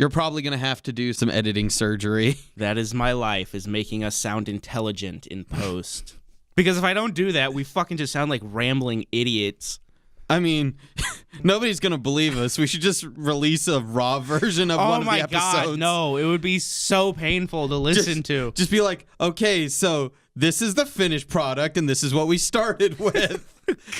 You're probably going to have to do some editing surgery. That is my life, is making us sound intelligent in post. Because if I don't do that, we fucking just sound like rambling idiots. I mean, nobody's going to believe us. We should just release a raw version of one of the episodes. Oh my God, no. It would be so painful to listen to. Just be like, okay, so this is the finished product, and this is what we started with.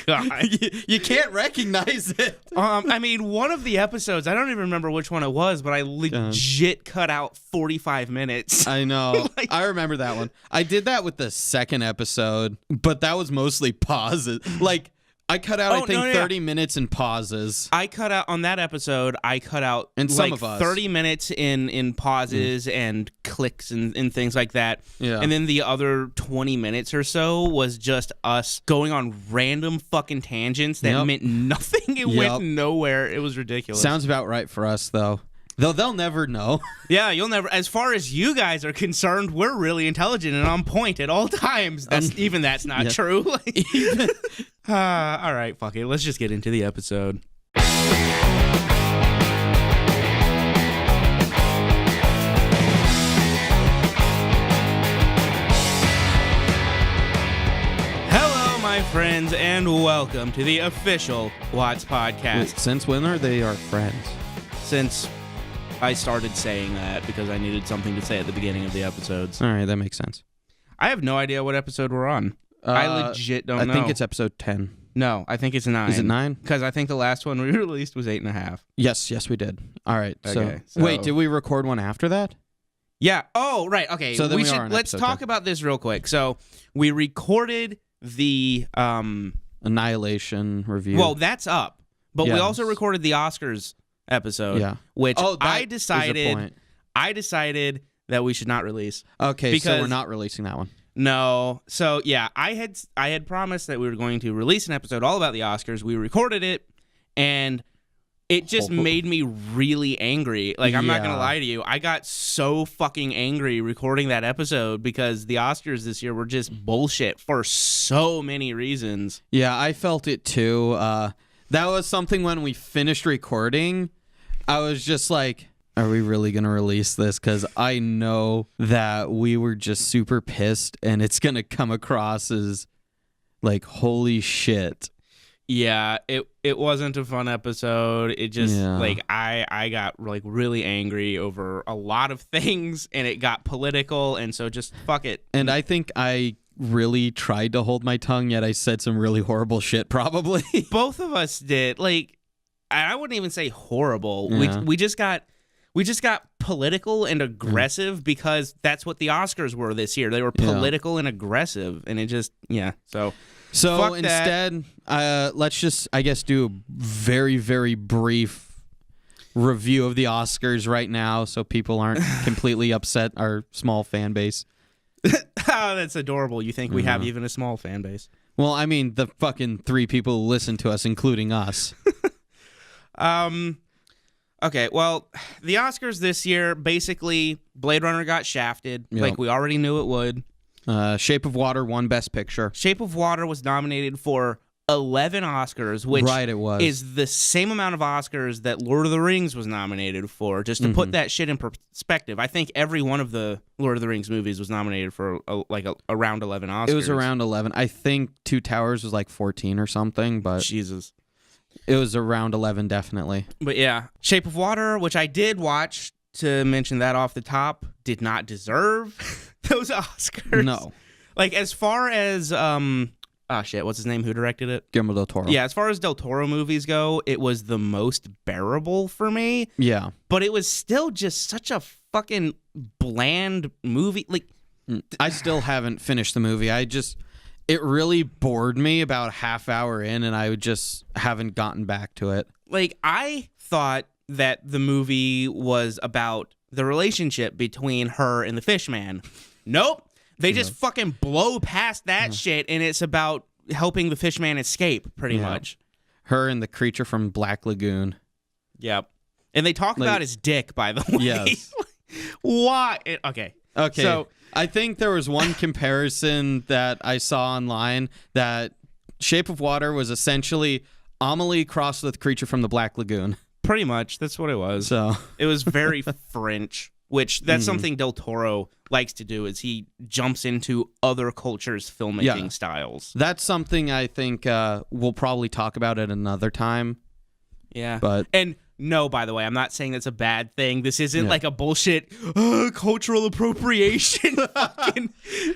God. You can't recognize it. I mean, one of the episodes, I don't even remember which one it was, but I legit cut out 45 minutes. I know. I remember that one. I did that with the second episode, but that was mostly pauses. Like, I cut out, 30 minutes in pauses. I cut out, on that episode, and some of us. 30 minutes in pauses and clicks and things like that. Yeah. And then the other 20 minutes or so was just us going on random fucking tangents that meant nothing. It went nowhere. It was ridiculous. Sounds about right for us, though. Though they'll never know. Yeah, you'll never. As far as you guys are concerned, we're really intelligent and on point at all times. That's not true. All right, fuck it. Let's just get into the episode. Hello, my friends, and welcome to the official Watz podcast. Wait, since when are they our friends? Since I started saying that because I needed something to say at the beginning of the episodes. All right, that makes sense. I have no idea what episode we're on. I legit don't know. I think it's episode 10. No, I think it's 9. Is it 9? Because I think the last one we released was 8.5. Yes, we did. All right. Okay, so wait, did we record one after that? Yeah. Oh, right. Okay. So then let's talk about this real quick. So we recorded the Annihilation review. Well, that's up, but we also recorded the Oscars episode. Yeah. Which I decided that we should not release. Okay. So we're not releasing that one. No. So yeah, I had promised that we were going to release an episode all about the Oscars. We recorded it, and it just made me really angry. Like, I'm not going to lie to you. I got so fucking angry recording that episode because the Oscars this year were just bullshit for so many reasons. Yeah, I felt it too. That was something when we finished recording, I was just like, are we really going to release this? Because I know that we were just super pissed, and it's going to come across as like, holy shit. Yeah, it wasn't a fun episode. It just, like, I got, like, really angry over a lot of things, and it got political, and so just fuck it. And I think I really tried to hold my tongue, yet I said some really horrible shit, probably. Both of us did. Like, I wouldn't even say horrible. Yeah. We just got political and aggressive because that's what the Oscars were this year. They were political and aggressive, and it just, So instead, let's just, I guess, do a very, very brief review of the Oscars right now so people aren't completely upset, our small fan base. Oh, that's adorable. You think we have even a small fan base? Well, I mean, the fucking 3 people who listen to us, including us. Okay, well, the Oscars this year, basically, Blade Runner got shafted, like we already knew it would. Shape of Water won Best Picture. Shape of Water was nominated for 11 Oscars, which is the same amount of Oscars that Lord of the Rings was nominated for, just to put that shit in perspective. I think every one of the Lord of the Rings movies was nominated for around 11 Oscars. It was around 11. I think Two Towers was like 14 or something, but Jesus. It was around 11, definitely. But yeah, Shape of Water, which I did watch, to mention that off the top, did not deserve those Oscars. No. Like, as far as, what's his name? Who directed it? Guillermo del Toro. Yeah, as far as Del Toro movies go, it was the most bearable for me. Yeah. But it was still just such a fucking bland movie. Like, I still haven't finished the movie. It really bored me about half hour in, and I just haven't gotten back to it. Like, I thought that the movie was about the relationship between her and the fish man. Nope. They just fucking blow past that shit, and it's about helping the fish man escape, pretty much. Her and the creature from Black Lagoon. Yep. And they talk about his dick, by the way. Yes. Why? Okay. So I think there was one comparison that I saw online that Shape of Water was essentially Amelie crossed with Creature from the Black Lagoon. Pretty much. That's what it was. So it was very French, which that's something Del Toro likes to do, is he jumps into other cultures' filmmaking styles. That's something I think we'll probably talk about at another time. Yeah. And no, by the way, I'm not saying that's a bad thing. This isn't like a bullshit cultural appropriation.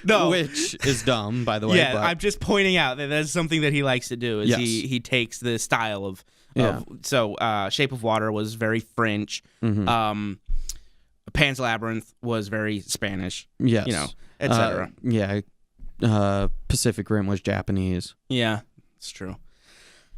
No. Which is dumb, by the way. Yeah, but I'm just pointing out that that's something that he likes to do, is he takes the style of so Shape of Water was very French. Pan's Labyrinth was very Spanish. Yes. You know, etc. Pacific Rim was Japanese. Yeah, it's true.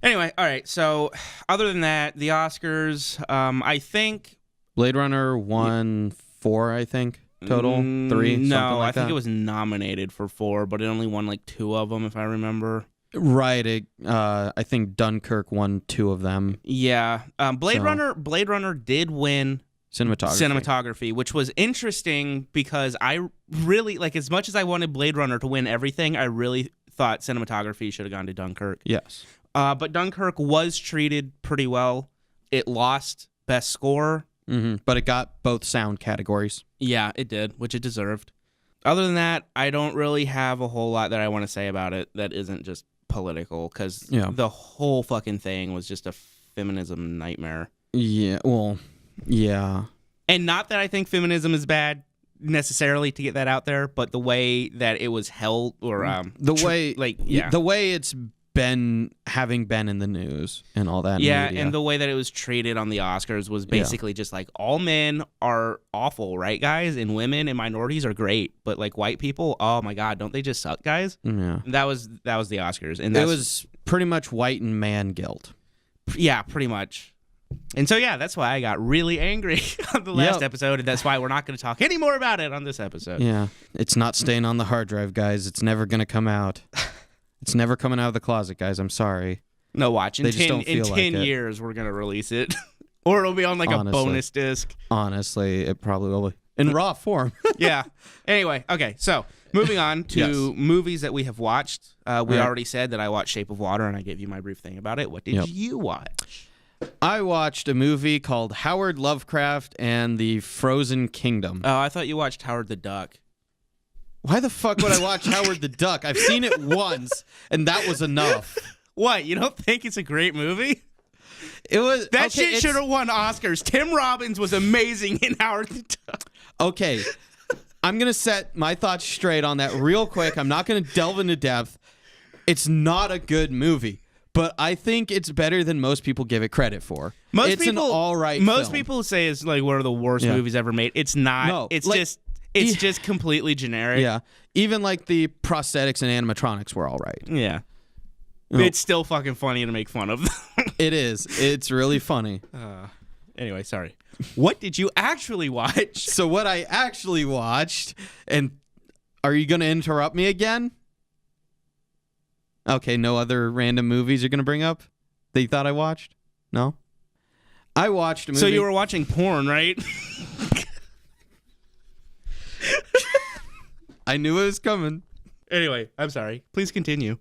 Anyway, all right. So, other than that, the Oscars, I think Blade Runner won 4, I think, total. 3, no, something like I think that. it was nominated for 4, but it only won like 2 of them, if I remember. Right. I think Dunkirk won 2 of them. Yeah. Blade Runner did win cinematography, which was interesting because I really, like, as much as I wanted Blade Runner to win everything, I really thought cinematography should have gone to Dunkirk. Yes. But Dunkirk was treated pretty well. It lost Best Score. But it got both sound categories. Yeah, it did, which it deserved. Other than that, I don't really have a whole lot that I want to say about it that isn't just political, because the whole fucking thing was just a feminism nightmare. Yeah, well, yeah. And not that I think feminism is bad necessarily, to get that out there, but the way that it was held, or the way it's been in the news and all that. Yeah, media. and the way that it was treated on the Oscars was basically just like, all men are awful, right, guys? And women and minorities are great, but like white people, oh my god, don't they just suck, guys? Yeah, and that was the Oscars, and it was pretty much white and man guilt. Yeah, pretty much. And so that's why I got really angry on the last episode, and that's why we're not going to talk any more about it on this episode. Yeah, it's not staying on the hard drive, guys. It's never going to come out. It's never coming out of the closet, guys. I'm sorry. No, watch. In 10 years, we're going to release it. Or it'll be on like a bonus disc. Honestly, it probably will be. In raw form. Yeah. Anyway, okay. So, moving on to movies that we have watched. We already said that I watched Shape of Water, and I gave you my brief thing about it. What did you watch? I watched a movie called Howard Lovecraft and the Frozen Kingdom. Oh, I thought you watched Howard the Duck. Why the fuck would I watch Howard the Duck? I've seen it once, and that was enough. What? You don't think it's a great movie? It was that shit should have won Oscars. Tim Robbins was amazing in Howard the Duck. Okay, I'm gonna set my thoughts straight on that real quick. I'm not gonna delve into depth. It's not a good movie, but I think it's better than most people give it credit for. It's an all right. Most people say it's like one of the worst movies ever made. It's not. No, it's just completely generic. Yeah. Even like the prosthetics and animatronics were all right. Yeah. It's still fucking funny to make fun of. It is. It's really funny. Anyway, sorry. What did you actually watch? So what I actually watched, and are you going to interrupt me again? Okay, no other random movies you're going to bring up that you thought I watched? No? I watched a movie. So you were watching porn, right? I knew it was coming. Anyway, I'm sorry. Please continue.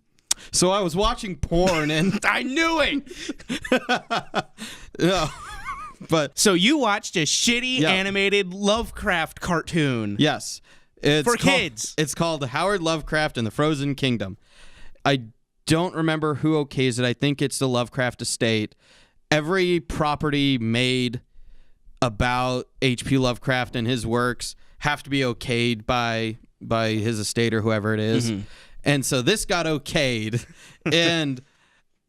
So I was watching porn and I knew it. Yeah. But so you watched a shitty animated Lovecraft cartoon. Yes. For kids. It's called Howard Lovecraft and the Frozen Kingdom. I don't remember who okays it. I think it's the Lovecraft estate. Every property made about H.P. Lovecraft and his works have to be okayed by his estate or whoever it is. Mm-hmm. And so this got okayed. And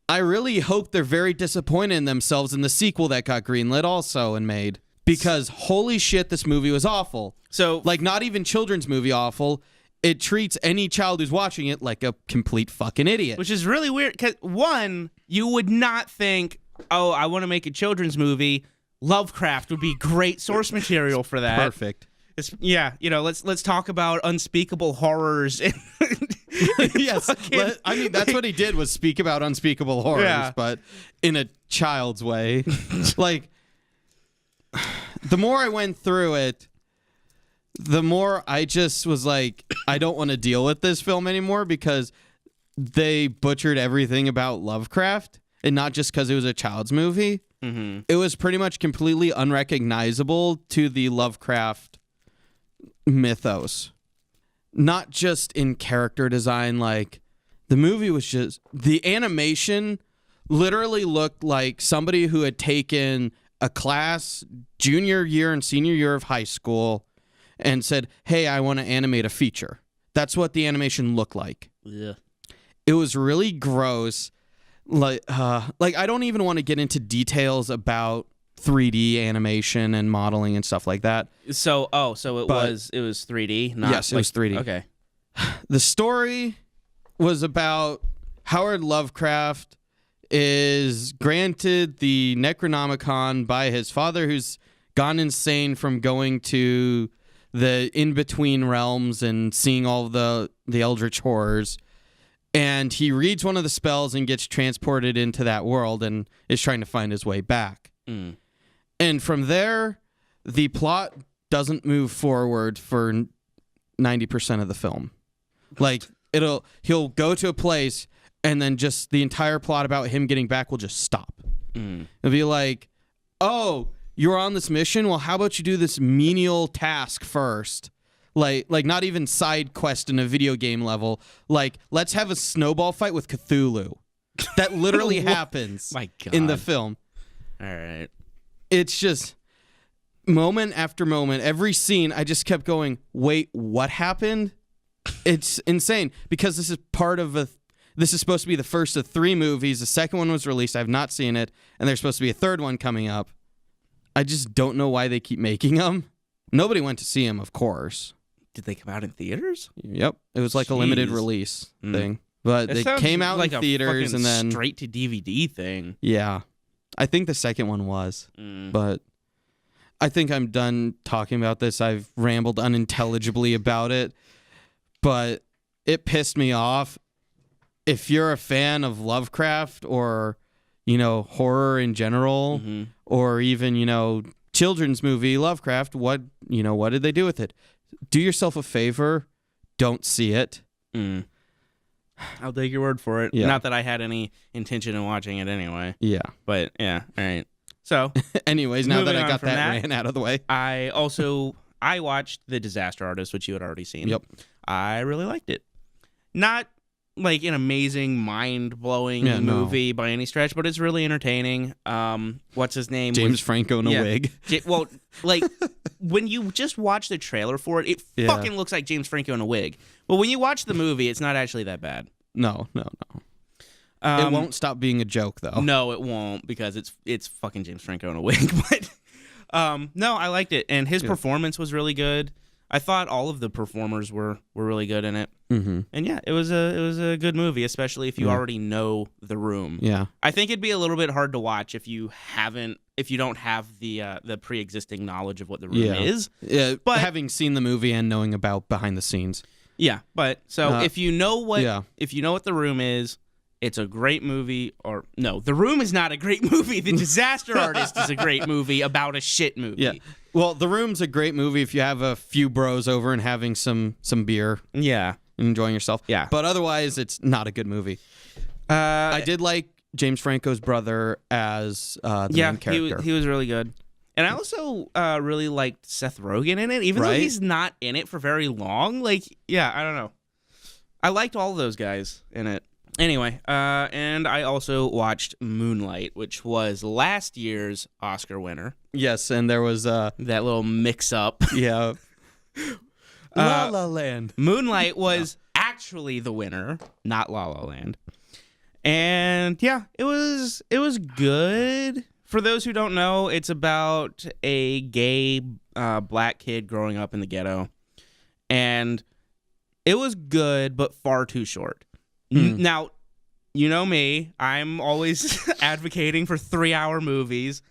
I really hope they're very disappointed in themselves in the sequel that got greenlit also and made. Because holy shit, this movie was awful. So, like, not even children's movie awful. It treats any child who's watching it like a complete fucking idiot. Which is really weird. Because, one, you would not think, oh, I want to make a children's movie. Lovecraft would be great source material for that. Perfect. Yeah, let's talk about unspeakable horrors. Yes, I mean that's what he did was speak about unspeakable horrors, but in a child's way. Like, the more I went through it, the more I just was like, I don't want to deal with this film anymore because they butchered everything about Lovecraft, and not just because it was a child's movie. Mm-hmm. It was pretty much completely unrecognizable to the Lovecraft mythos. Not just in character design, like the movie was just, the animation literally looked like somebody who had taken a class junior year and senior year of high school and said, hey, I want to animate a feature. That's what the animation looked like. Yeah. It was really gross. Like I don't even want to get into details about 3D animation and modeling and stuff like that. So it was 3D. Not Yes, it was 3D. Okay. The story was about Howard Lovecraft is granted the Necronomicon by his father, who's gone insane from going to the in-between realms and seeing all the eldritch horrors. And he reads one of the spells and gets transported into that world and is trying to find his way back. Mm. And from there, the plot doesn't move forward for 90% of the film. Like, he'll go to a place and then just the entire plot about him getting back will just stop. Mm. It'll be like, oh, you're on this mission? Well, how about you do this menial task first? Like not even side quest in a video game level. Like, let's have a snowball fight with Cthulhu. That literally happens My God. in the film. All right. It's just moment after moment. Every scene, I just kept going, wait, what happened? It's insane because this is this is supposed to be the first of 3 movies. The second one was released. I've not seen it. And there's supposed to be a third one coming up. I just don't know why they keep making them. Nobody went to see them, of course. Did they come out in theaters? Yep. It was like a limited release thing. But they came out like in theaters a and then straight to DVD thing. Yeah. I think the second one was. But I think I'm done talking about this. I've rambled unintelligibly about it. But it pissed me off. If you're a fan of Lovecraft or, horror in general, or even, children's movie Lovecraft, what did they do with it? Do yourself a favor. Don't see it. I'll take your word for it. Yeah. Not that I had any intention of watching it anyway. Yeah. But yeah, all right. So anyways, now that I got that that rant out of the way. I watched The Disaster Artist, which you had already seen. Yep. I really liked it. Not like an amazing, mind-blowing movie by any stretch, but it's really entertaining. What's his name? James Franco in a wig. When you just watch the trailer for it, it fucking looks like James Franco in a wig. But when you watch the movie, it's not actually that bad. No. It won't stop being a joke, though. No, it won't, because it's fucking James Franco in a wig. But no, I liked it, and his performance was really good. I thought all of the performers were really good in it. Mm-hmm. And yeah, it was a good movie, especially if you already know The Room. Yeah. I think it'd be a little bit hard to watch if you don't have the pre-existing knowledge of what The Room is. Yeah, but having seen the movie and knowing about behind the scenes. Yeah, but if you know what The Room is, it's a great movie. Or no, The Room is not a great movie. The Disaster Artist is a great movie about a shit movie. Yeah. Well, The Room's a great movie if you have a few bros over and having some beer. Yeah. And enjoying yourself. Yeah. But otherwise, it's not a good movie. I did like James Franco's brother as the main character. He was really good. And I also really liked Seth Rogen in it, even though he's not in it for very long. I don't know. I liked all of those guys in it. Anyway, and I also watched Moonlight, which was last year's Oscar winner. Yes, and there was that little mix-up. Yeah. La La Land. Moonlight was actually the winner, not La La Land. And yeah, it was good. For those who don't know, it's about a gay black kid growing up in the ghetto. And it was good, but far too short. Now, you know me, I'm always advocating for 3-hour movies.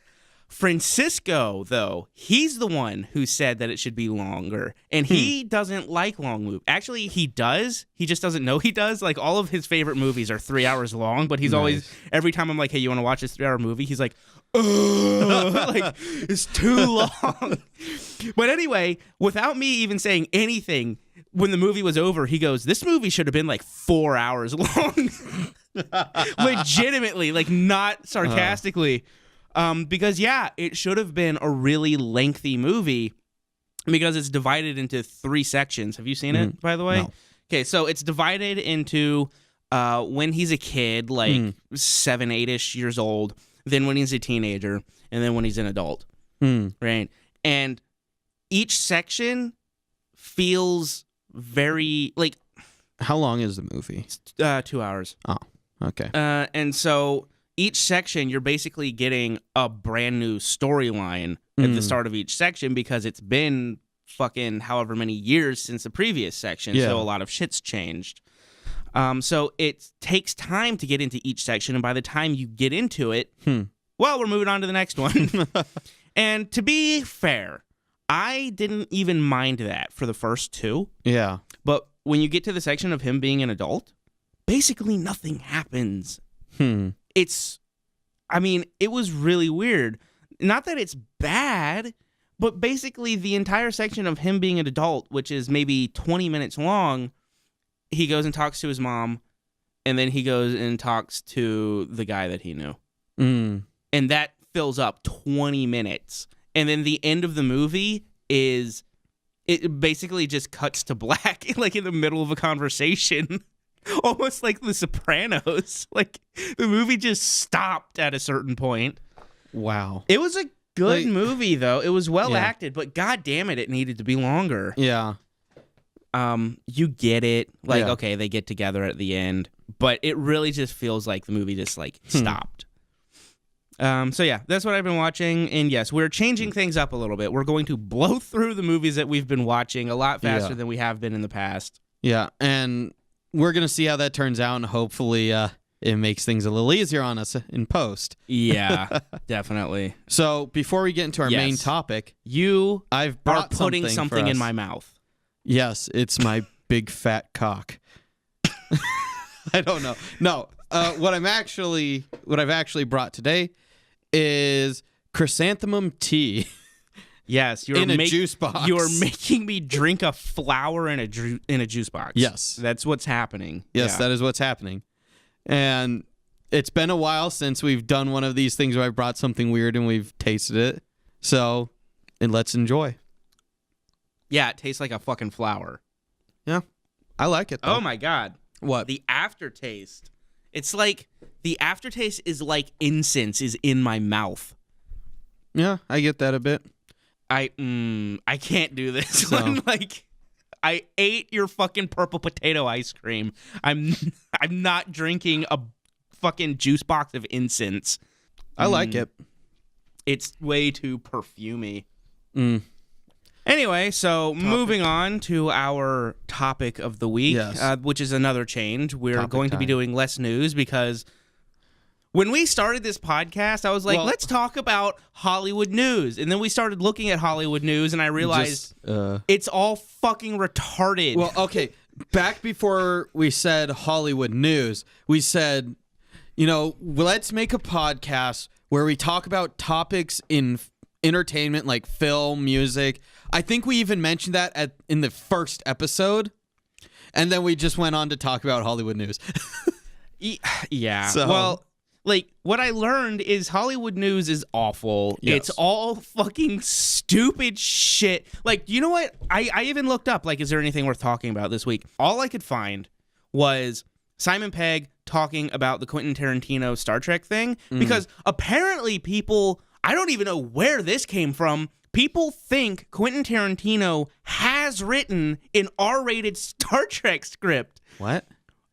Francisco, though, he's the one who said that it should be longer, and he doesn't like long movies. Actually, he does. He just doesn't know he does. Like, all of his favorite movies are 3 hours long, but he's always, every time I'm like, hey, you want to watch this 3-hour movie? He's like, like, it's too long. But anyway, without me even saying anything, when the movie was over, he goes, this movie should have been like 4 hours long. Legitimately, like, not sarcastically. Because, yeah, it should have been a really lengthy movie because it's divided into 3 sections. Have you seen it, by the way? No. Okay, so it's divided into when he's a kid, like 7, 8-ish years old, then when he's a teenager, and then when he's an adult, right? And each section feels very, like... How long is the movie? 2 hours. Oh, okay. And so each section, you're basically getting a brand new storyline at the start of each section because it's been fucking however many years since the previous section, so a lot of shit's changed. So it takes time to get into each section, and by the time you get into it, well, we're moving on to the next one. And to be fair, I didn't even mind that for the first 2. Yeah. But when you get to the section of him being an adult, basically nothing happens. It was really weird. Not that it's bad, but basically the entire section of him being an adult, which is maybe 20 minutes long, he goes and talks to his mom, and then he goes and talks to the guy that he knew. And that fills up 20 minutes. And then the end of the movie is, it basically just cuts to black, like in the middle of a conversation. Almost like The Sopranos. Like, the movie just stopped at a certain point. Wow. It was a good movie, though. It was well acted, but god damn it, it needed to be longer. Yeah. You get it. Like, okay, they get together at the end, but it really just feels like the movie just, like, stopped. So yeah, that's what I've been watching, and yes, we're changing things up a little bit. We're going to blow through the movies that we've been watching a lot faster than we have been in the past. Yeah, and we're going to see how that turns out, and hopefully it makes things a little easier on us in post. Yeah, definitely. So before we get into our main topic, I've brought putting something in my mouth. Yes, it's my big fat cock. I don't know. No, what I've actually brought today is chrysanthemum tea. Yes, in a juice box. You're making me drink a flower in a juice box. Yes, that's what's happening. Yes, that is what's happening. And it's been a while since we've done one of these things where I brought something weird and we've tasted it. So, and let's enjoy. Yeah, it tastes like a fucking flower. Yeah, I like it, though. Oh my god. What? The aftertaste. It's like, the aftertaste is like incense is in my mouth. Yeah, I get that a bit. I can't do this one. Like, I ate your fucking purple potato ice cream. I'm not drinking a fucking juice box of incense. I like it. It's way too perfumey. Anyway, so moving on to our topic of the week, which is another change. We're going to be doing less news because when we started this podcast, I was like, let's talk about Hollywood news. And then we started looking at Hollywood news, and I realized it's all fucking retarded. Well, okay, back before we said Hollywood news, we said, let's make a podcast where we talk about topics in entertainment like film, music. I think we even mentioned that in the first episode, and then we just went on to talk about Hollywood news. Yeah. Well, like, what I learned is Hollywood news is awful. Yes. It's all fucking stupid shit. Like, you know what? I even looked up, like, is there anything worth talking about this week? All I could find was Simon Pegg talking about the Quentin Tarantino Star Trek thing, because apparently people, I don't even know where this came from, people think Quentin Tarantino has written an R-rated Star Trek script. What?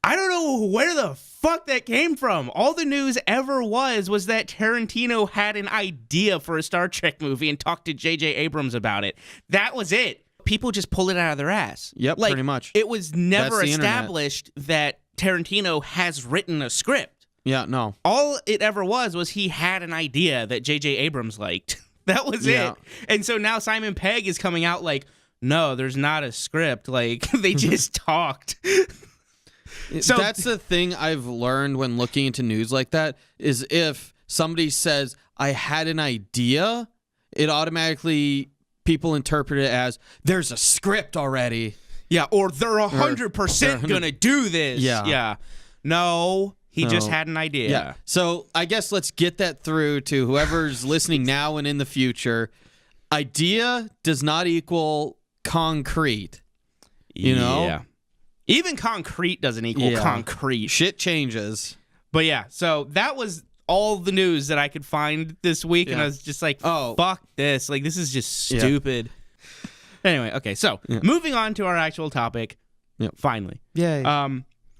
I don't know where the fuck that came from. All the news ever was that Tarantino had an idea for a Star Trek movie and talked to J.J. Abrams about it. That was it. People just pull it out of their ass. Yep, like, pretty much. It was never established that Tarantino has written a script. Yeah, no. All it ever was he had an idea that J.J. Abrams liked. That was it. And so now Simon Pegg is coming out like, no, there's not a script. Like, they just talked. So that's the thing I've learned when looking into news like that, is if somebody says, I had an idea, it automatically, people interpret it as, there's a script already. Yeah, or they're 100% going to do this. Yeah. No, He just had an idea. Yeah. So I guess let's get that through to whoever's listening now and in the future. Idea does not equal concrete. You know? Yeah. Even concrete doesn't equal concrete. Shit changes. But yeah, so that was all the news that I could find this week, and I was just like, fuck this. Like, this is just stupid. Anyway, okay, so moving on to our actual topic. Finally. Yay.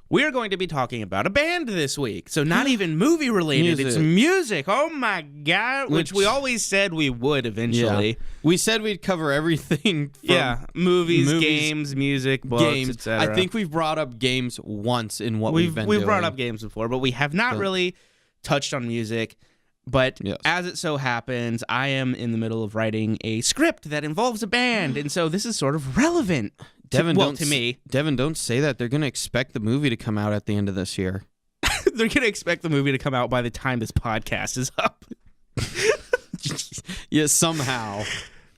We are going to be talking about a band this week. So not even movie related. It's music. Oh my God. Which we always said we would eventually. Yeah. We said we'd cover everything from movies, games, music, books, etc. I think we've brought up games once in what we've been doing. We've brought up games before, but we have not really touched on music. But as it so happens, I am in the middle of writing a script that involves a band, and so this is sort of relevant to me. Devin, don't say that. They're going to expect the movie to come out at the end of this year. They're going to expect the movie to come out by the time this podcast is up. Yeah, somehow.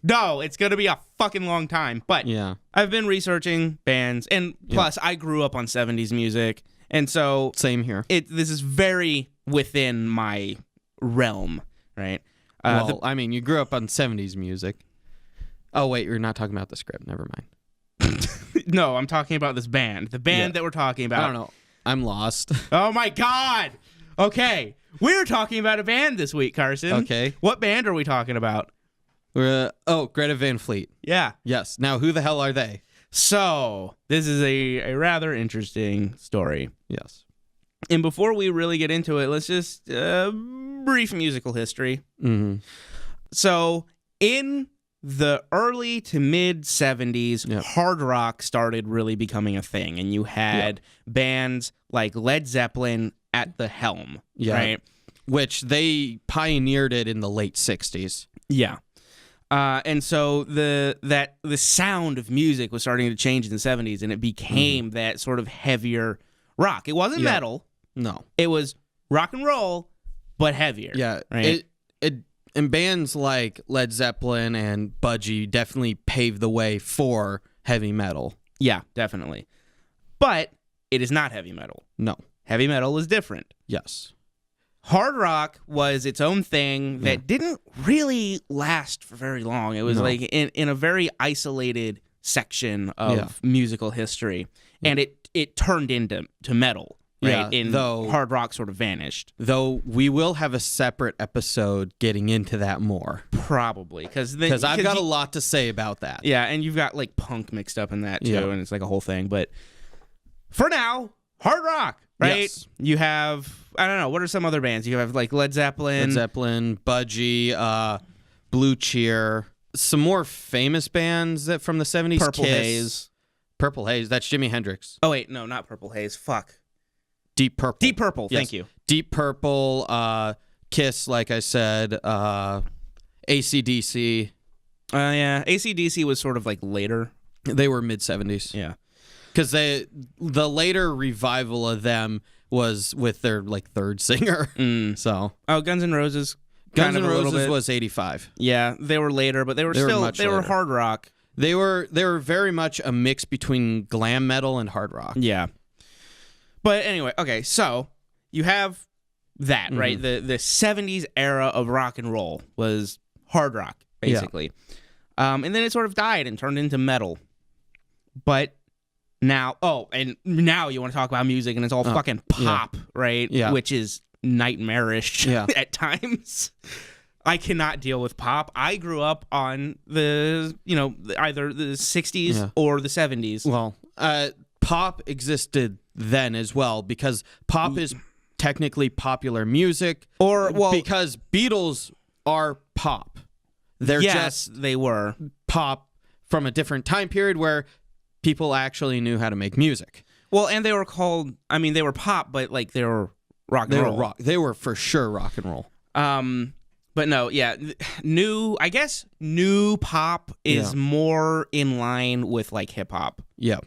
No, it's going to be a fucking long time. But I've been researching bands, and plus I grew up on 70s music, and so same here. This is very within my realm, right? Well, I mean, you grew up on 70s music. Oh, wait, you're not talking about the script. Never mind. No, I'm talking about this band. The band that we're talking about. I don't know. I'm lost. Oh, my God. Okay. We're talking about a band this week, Carson. Okay. What band are we talking about? Greta Van Fleet. Yeah. Yes. Now, who the hell are they? So, this is a rather interesting story. Yes. And before we really get into it, let's just brief musical history. Mm-hmm. So, in the early to mid 70s, hard rock started really becoming a thing, and you had bands like Led Zeppelin at the helm, right? Which they pioneered it in the late 60s. Yeah. And so the sound of music was starting to change in the 70s, and it became that sort of heavier rock. It wasn't metal. No. It was rock and roll, but heavier. Yeah. Right? And bands like Led Zeppelin and Budgie definitely paved the way for heavy metal. Yeah, definitely. But it is not heavy metal. No. Heavy metal is different. Yes. Hard rock was its own thing that didn't really last for very long. It was like in a very isolated section of musical history. And it turned into metal. Right, though hard rock sort of vanished. Though we will have a separate episode getting into that more. Probably. Because I've got a lot to say about that. Yeah, and you've got like punk mixed up in that too, and it's like a whole thing. But for now, hard rock, right? Yes. You have, I don't know, what are some other bands? You have like Led Zeppelin, Budgie, Blue Cheer, some more famous bands that from the 70s. Purple Haze. Purple Haze, that's Jimi Hendrix. Oh, wait, no, not Purple Haze. Fuck. Deep Purple. Deep Purple, thank you. Deep Purple, Kiss, like I said, AC/DC. Yeah, AC/DC was sort of like later. They were mid-70s. Yeah. Because the later revival of them was with their like third singer. So. Oh, Guns N' Roses. Guns N' Roses was 85. Yeah, they were later, but they were hard rock. They were very much a mix between glam metal and hard rock. Yeah. But anyway, okay, so you have that, right? The 70s era of rock and roll was hard rock, basically. And then it sort of died and turned into metal. But now you want to talk about music, and it's all fucking pop, right? Yeah. Which is nightmarish at times. I cannot deal with pop. I grew up on either the 60s or the 70s. Well, pop existed then as well, because pop is technically popular music, because Beatles are pop. They were pop from a different time period where people actually knew how to make music. Well, and they were called, they were pop, but like they were rock and roll. They were for sure rock and roll. But no, new pop is more in line with like hip hop. Yeah.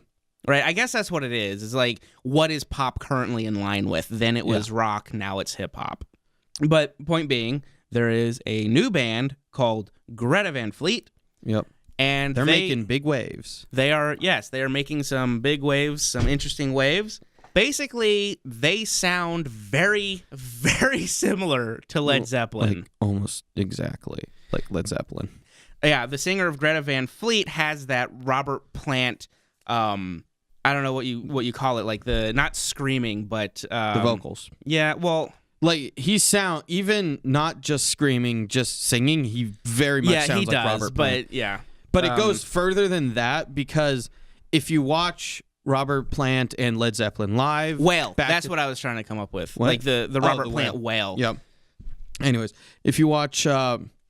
Right, I guess that's what it is. It's like, what is pop currently in line with? Then it was rock, now it's hip-hop. But point being, there is a new band called Greta Van Fleet. Yep. And they're making big waves. They are making some big waves, some interesting waves. Basically, they sound very, very similar to Led Zeppelin. Like, almost exactly like Led Zeppelin. Yeah, the singer of Greta Van Fleet has that Robert Plant, I don't know what you call it, like the, not screaming, but... the vocals. Yeah, well... Like, he sound, even not just screaming, just singing, he very much sounds like Robert Plant. But yeah. But it goes further than that, because if you watch Robert Plant and Led Zeppelin live... Wail. That's what I was trying to come up with. What? Like the Robert Plant wail. Yep. Anyways, if you watch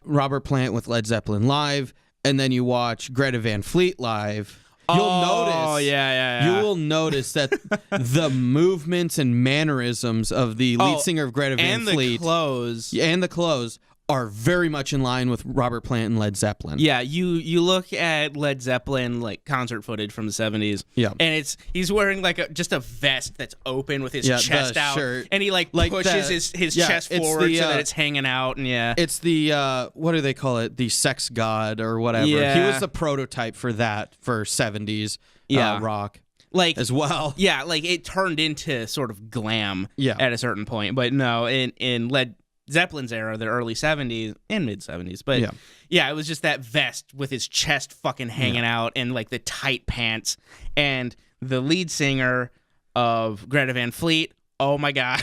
Robert Plant with Led Zeppelin live, and then you watch Greta Van Fleet live... You'll notice. Oh, yeah. You will notice that the movements and mannerisms of the lead singer of Greta Van Fleet and the clothes are very much in line with Robert Plant and Led Zeppelin. Yeah, you look at Led Zeppelin like concert footage from the 70s. Yeah. And he's wearing like just a vest that's open with his chest out. Shirt. And he like pushes his chest forward so that it's hanging out, and It's the what do they call it? The sex god or whatever. Yeah. He was the prototype for that for 70s rock. Like as well. Yeah, like it turned into sort of glam at a certain point. But no, in Led Zeppelin's era, the early 70s and mid 70s. But yeah, it was just that vest with his chest fucking hanging out and like the tight pants. And the lead singer of Greta Van Fleet, oh my God.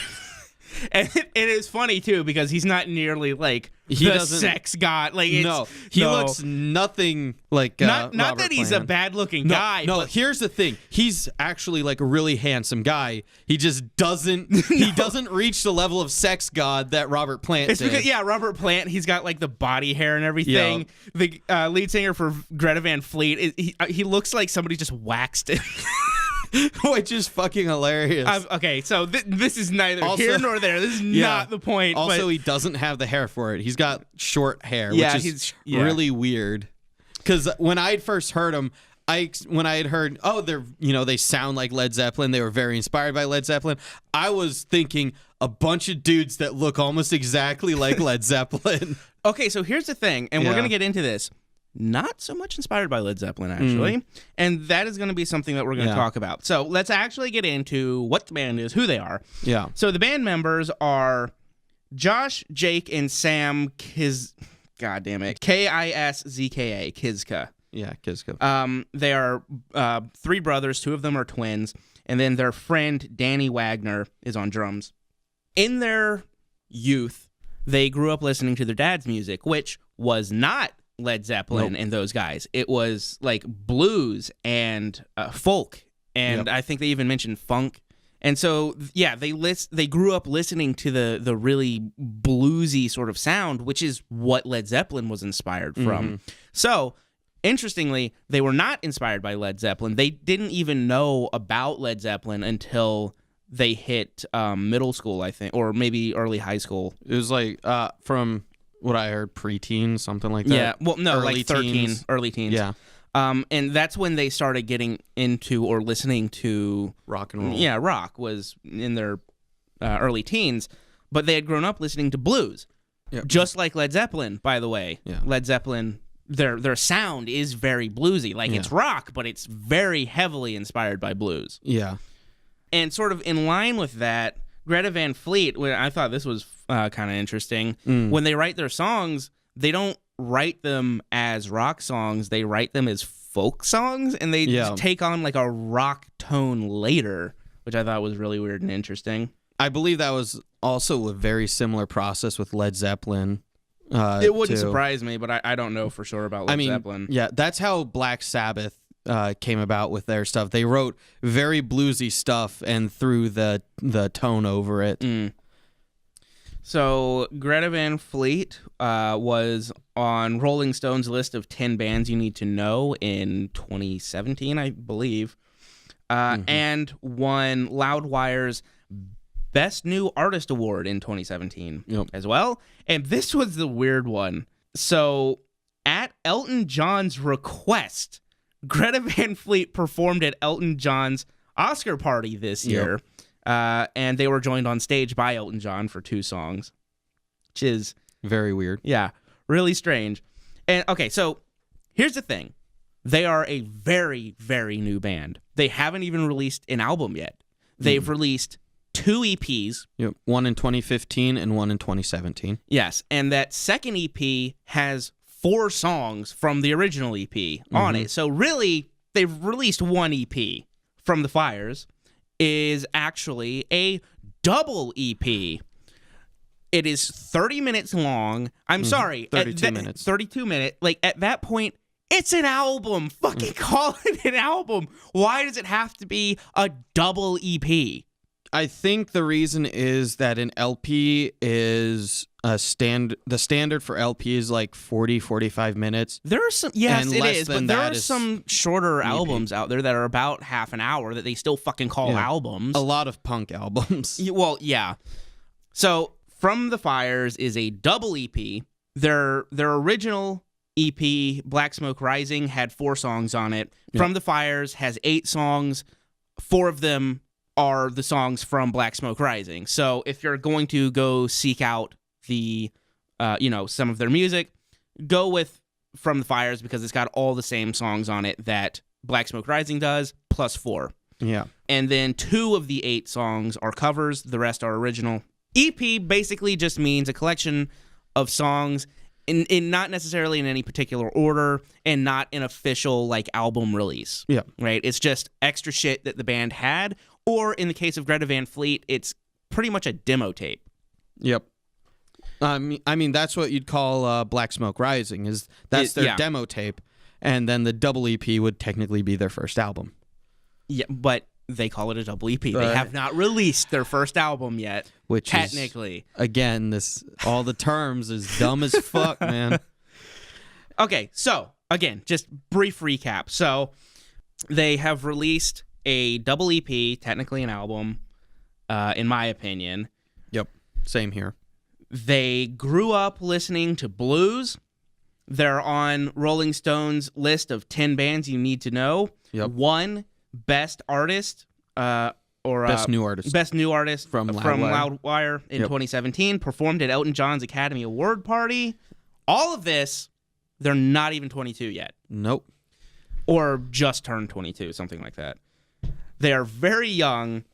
And it is funny too, because he's not nearly like the sex god. Like, he looks nothing like not Robert that he's Plant. a bad looking guy. No, here's the thing: he's actually like a really handsome guy. He just doesn't. He doesn't reach the level of sex god that Robert Plant did. Because Robert Plant, he's got like the body hair and everything. Yeah. The lead singer for Greta Van Fleet, he looks like somebody just waxed it. Which is fucking hilarious. Okay, so this is neither here nor there. This is not the point. Also, he doesn't have the hair for it. He's got short hair, which is really weird. Because when I first heard him, when I had heard, they sound like Led Zeppelin. They were very inspired by Led Zeppelin. I was thinking a bunch of dudes that look almost exactly like Led Zeppelin. Okay, so here's the thing, and we're gonna get into this. Not so much inspired by Led Zeppelin, actually. And that is going to be something that we're going to talk about. So let's actually get into what the band is, who they are. Yeah. So the band members are Josh, Jake, and Sam God damn it. Kiszka. Kiszka. Yeah, Kiszka. They are 3 brothers. 2 of them are twins. And then their friend, Danny Wagner, is on drums. In their youth, they grew up listening to their dad's music, which was not Led Zeppelin and those guys. It was like blues and folk, and I think they even mentioned funk. And so they grew up listening to the really bluesy sort of sound, which is what Led Zeppelin was inspired from. So interestingly, they were not inspired by Led Zeppelin. They didn't even know about Led Zeppelin until they hit middle school, I think, or maybe early high school. It was like from what I heard, preteen, something like that. Yeah, well, no, early like 13, teens. Early teens. Yeah. And that's when they started getting into or listening to rock and roll. Yeah, rock was in their early teens, but they had grown up listening to blues. Yep. Just like Led Zeppelin, by the way. Yeah. Led Zeppelin, their sound is very bluesy. Like, it's rock, but it's very heavily inspired by blues. Yeah. And sort of in line with that, Greta Van Fleet, I thought this was kind of interesting. When they write their songs, they don't write them as rock songs. They write them as folk songs, and they take on like a rock tone later, which I thought was really weird and interesting. I believe that was also a very similar process with Led Zeppelin. It wouldn't surprise me, but I don't know for sure about Led Zeppelin. Yeah, that's how Black Sabbath came about with their stuff. They wrote very bluesy stuff and threw the tone over it. So Greta Van Fleet was on Rolling Stone's list of 10 bands you need to know in 2017, I believe, and won Loudwire's Best New Artist Award in 2017 as well. And this was the weird one. So at Elton John's request, Greta Van Fleet performed at Elton John's Oscar party this year. And they were joined on stage by Elton John for 2 songs, which is very weird. Yeah, really strange. And okay, so here's the thing. They are a very, very new band. They haven't even released an album yet. They've released 2 EPs. Yep. One in 2015 and one in 2017. Yes, and that second EP has 4 songs from the original EP on it. So really, they've released 1 EP. From the Fires is actually a double EP. It is 30 minutes long. I'm sorry. 32 minutes. 32 minutes. Like, at that point, it's an album. Fucking call it an album. Why does it have to be a double EP? I think the reason is that an LP is the standard for LP is like 40, 45 minutes. There are some, yes, and it less is, than but there that are is some shorter albums out there that are about half an hour that they still fucking call albums. A lot of punk albums. Well, yeah. So, From the Fires is a double EP. Their original EP, Black Smoke Rising, had 4 songs on it. Yeah. From the Fires has 8 songs. 4 of them are the songs from Black Smoke Rising. So if you're going to go seek out the, some of their music, go with From the Fires because it's got all the same songs on it that Black Smoke Rising does, plus 4. Yeah. And then 2 of the 8 songs are covers. The rest are original. EP basically just means a collection of songs in not necessarily in any particular order and not an official like album release. Yeah. Right? It's just extra shit that the band had, or in the case of Greta Van Fleet, it's pretty much a demo tape. Yep. I mean that's what you'd call Black Smoke Rising. That's their demo tape, and then the double EP would technically be their first album. Yeah, but they call it a double EP. They have not released their first album yet, which technically. Again, all the terms is dumb as fuck, man. Okay, so again, just brief recap. So they have released a double EP, technically an album, in my opinion. Yep, same here. They grew up listening to blues. They're on Rolling Stone's list of 10 bands you need to know. Yep. 1 best artist, best new artist from Loudwire in 2017, performed at Elton John's Academy Award party. All of this, they're not even 22 yet. Nope. Or just turned 22, something like that. They are very young,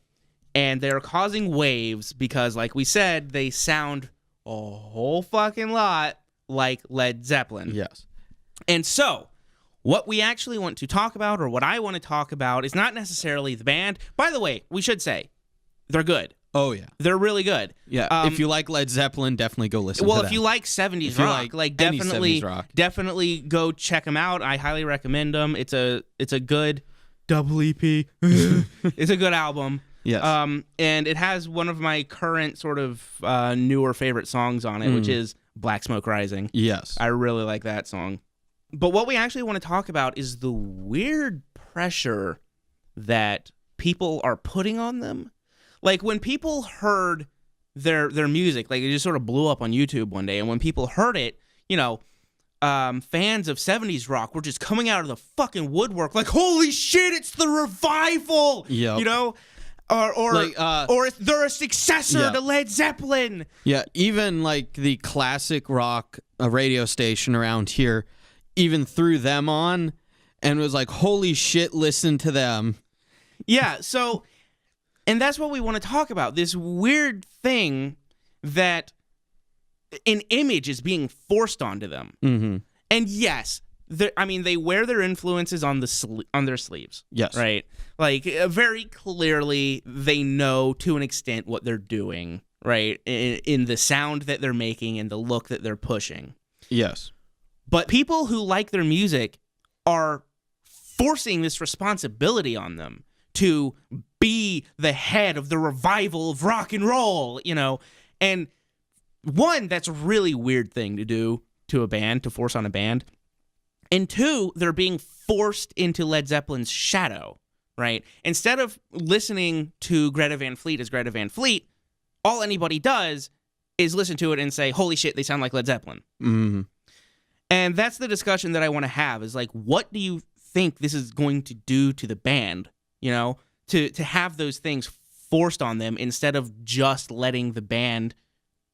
and they're causing waves because, like we said, they sound a whole fucking lot like Led Zeppelin. Yes. And so, what we actually want to talk about, or what I want to talk about, is not necessarily the band. By the way, we should say, they're good. Oh, yeah. They're really good. Yeah, if you like Led Zeppelin, definitely go listen to them. Well, if you like 70s rock, like definitely go check them out. I highly recommend them. It's a good double EP. It's a good album. Yes. And it has one of my current sort of newer favorite songs on it, which is Black Smoke Rising. Yes. I really like that song. But what we actually want to talk about is the weird pressure that people are putting on them. Like, when people heard their music, like, it just sort of blew up on YouTube one day, and when people heard it, fans of 70s rock were just coming out of the fucking woodwork like, holy shit, it's the revival! Yep. Or they're a successor to Led Zeppelin! Yeah, even, like, the classic rock radio station around here even threw them on and was like, holy shit, listen to them. Yeah, so, and that's what we want to talk about. This weird thing that an image is being forced onto them. Mm-hmm. And yes, they wear their influences on their sleeves. Yes. Right? Like, very clearly, they know to an extent what they're doing, right? In the sound that they're making and the look that they're pushing. Yes. But people who like their music are forcing this responsibility on them to be the head of the revival of rock and roll, And one, that's a really weird thing to do to a band, to force on a band. And 2, they're being forced into Led Zeppelin's shadow, right? Instead of listening to Greta Van Fleet as Greta Van Fleet, all anybody does is listen to it and say, holy shit, they sound like Led Zeppelin. Mm-hmm. And that's the discussion that I want to have, is like, what do you think this is going to do to the band, to have those things forced on them instead of just letting the band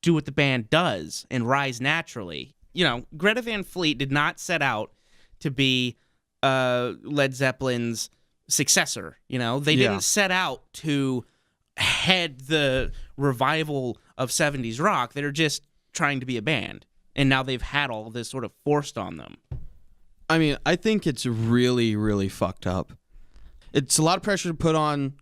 do what the band does and rise naturally. Greta Van Fleet did not set out to be Led Zeppelin's successor. They didn't set out to head the revival of 70s rock. They're just trying to be a band. And now they've had all this sort of forced on them. I mean, I think it's really, really fucked up. It's a lot of pressure to put on,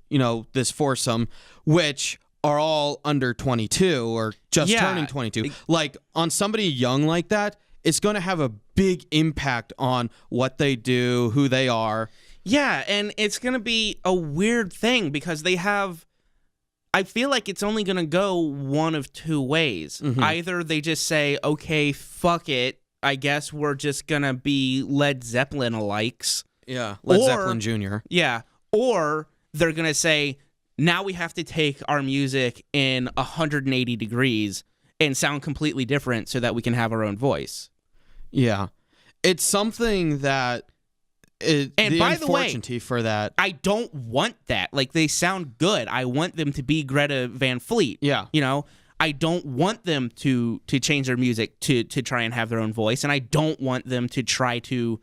this foursome, which are all under 22 or just turning 22. Like, on somebody young like that, it's going to have a big impact on what they do, who they are. Yeah, and it's going to be a weird thing because I feel like it's only going to go one of two ways. Mm-hmm. Either they just say, okay, fuck it, I guess we're just going to be Led Zeppelin alikes. Yeah, Led Zeppelin Jr. Yeah, or they're going to say, now we have to take our music in 180 degrees and sound completely different so that we can have our own voice. Yeah. It's something that... And by the way, for that, I don't want that. Like, they sound good. I want them to be Greta Van Fleet. Yeah. I don't want them to change their music to try and have their own voice, and I don't want them to try to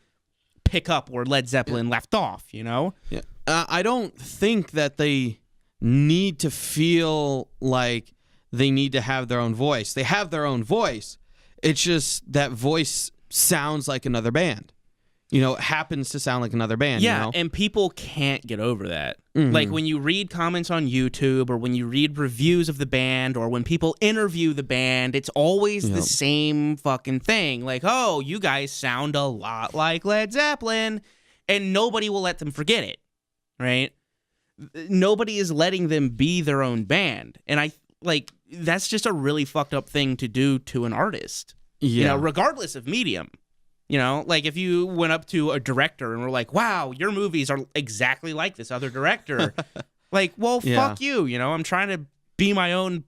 pick up where Led Zeppelin left off, Yeah. I don't think that they need to feel like they need to have their own voice. They have their own voice. It's just that voice sounds like another band. It happens to sound like another band. Yeah, and people can't get over that. Mm-hmm. Like, when you read comments on YouTube or when you read reviews of the band or when people interview the band, it's always the same fucking thing. Like, oh, you guys sound a lot like Led Zeppelin, and nobody will let them forget it, right? Nobody is letting them be their own band. And that's just a really fucked up thing to do to an artist, regardless of medium. Like, if you went up to a director and were like, wow, your movies are exactly like this other director. Like, well, fuck you. I'm trying to be my own